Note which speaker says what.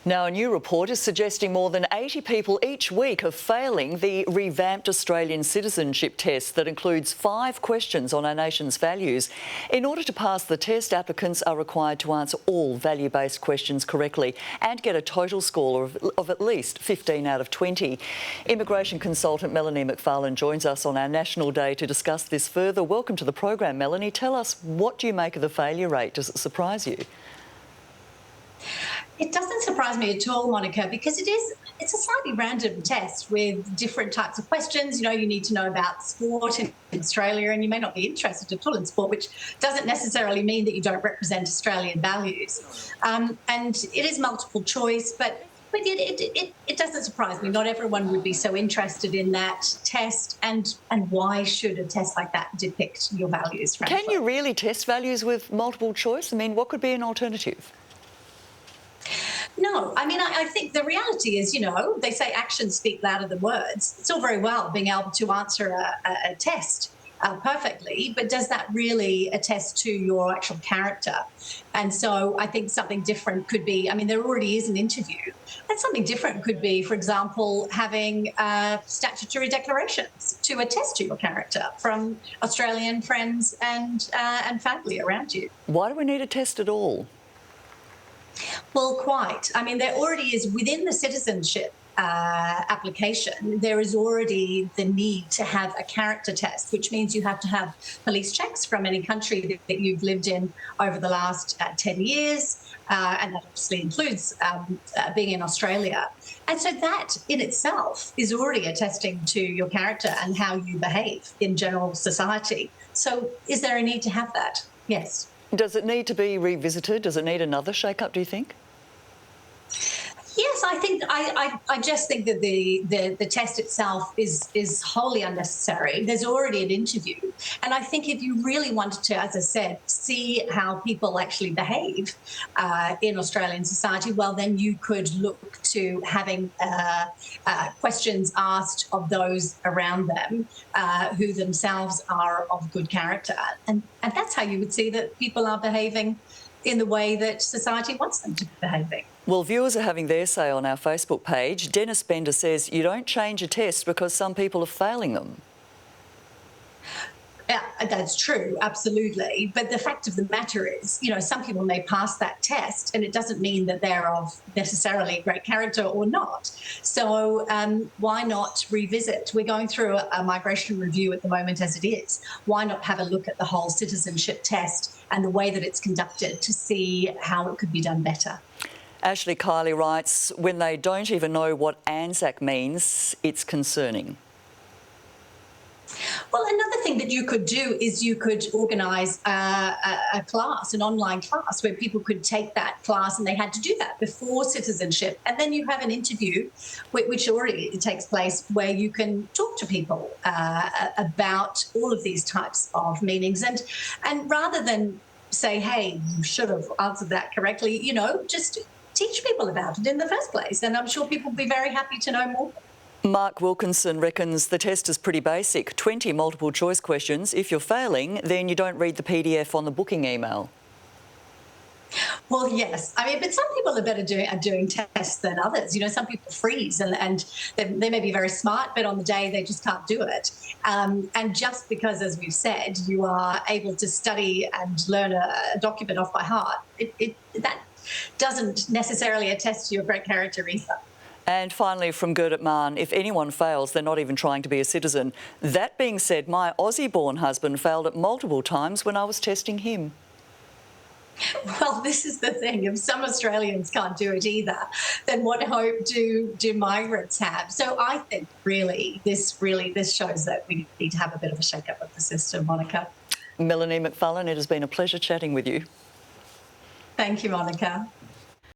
Speaker 1: Now, a new report is suggesting more than 80 people each week are failing the revamped Australian citizenship test that includes 5 questions on our nation's values. In order to pass the test, applicants are required to answer all value-based questions correctly and get a total score of at least 15 out of 20. Immigration consultant Melanie Macfarlane joins us on our National Day to discuss this further. Welcome to the program, Melanie. Tell us, what do you make of the failure rate? Does it surprise you?
Speaker 2: It doesn't surprise me at all, Monica, because it's a slightly random test with different types of questions. You know, you need to know about sport in Australia, and you may not be interested at all in sport, which doesn't necessarily mean that you don't represent Australian values. And it is multiple choice, but it doesn't surprise me. Not everyone would be so interested in that test, and why should a test like that depict your values, frankly?
Speaker 1: Can you really test values with multiple choice? I mean, what could be an alternative?
Speaker 2: No, I mean, I think the reality is, you know, they say actions speak louder than words. It's all very well being able to answer a test perfectly, but does that really attest to your actual character? And so I think something different could be, I mean, there already is an interview, and something different could be, for example, having statutory declarations to attest to your character from Australian friends and family around you.
Speaker 1: Why do we need a test at all?
Speaker 2: Well, quite. I mean, there already is within the citizenship application, there is already the need to have a character test, which means you have to have police checks from any country that you've lived in over the last 10 years. And that obviously includes being in Australia. And so that in itself is already attesting to your character and how you behave in general society. So is there a need to have that? Yes.
Speaker 1: Does it need to be revisited? Does it need another shake-up, do you think?
Speaker 2: Yes, I think I just think that the test itself is wholly unnecessary. There's already an interview. And I think if you really wanted to, as I said, see how people actually behave in Australian society, well, then you could look to having questions asked of those around them who themselves are of good character. And that's how you would see that people are behaving in the way that society wants them to be behaving.
Speaker 1: Well, viewers are having their say on our Facebook page. Dennis Bender says you don't change a test because some people are failing them.
Speaker 2: Yeah, that's true, absolutely. But the fact of the matter is, you know, some people may pass that test and it doesn't mean that they're of necessarily great character or not. So why not revisit? We're going through a migration review at the moment as it is. Why not have a look at the whole citizenship test and the way that it's conducted to see how it could be done better?
Speaker 1: Ashley Kiley writes, when they don't even know what ANZAC means, it's concerning.
Speaker 2: Well, another thing that you could do is you could organise a class, an online class, where people could take that class, and they had to do that before citizenship. And then you have an interview, which already takes place, where you can talk to people about all of these types of meanings. And rather than say, hey, you should have answered that correctly, you know, just teach people about it in the first place. And I'm sure people will be very happy to know more.
Speaker 1: Mark Wilkinson reckons the test is pretty basic. 20 multiple choice questions. If you're failing, then you don't read the PDF on the booking email.
Speaker 2: Well, yes. I mean, but some people are better doing tests than others. You know, some people freeze and they may be very smart, but on the day they just can't do it. And just because, as we've said, you are able to study and learn a document off by heart, that doesn't necessarily attest to your great character either.
Speaker 1: And finally, from Gerd at Marn, if anyone fails, they're not even trying to be a citizen. That being said, my Aussie-born husband failed it multiple times when I was testing him.
Speaker 2: Well, this is the thing. If some Australians can't do it either, then what hope do migrants have? So I think this shows that we need to have a bit of a shake-up of the system, Monica.
Speaker 1: Melanie Macfarlane, it has been a pleasure chatting with you.
Speaker 2: Thank you, Monica.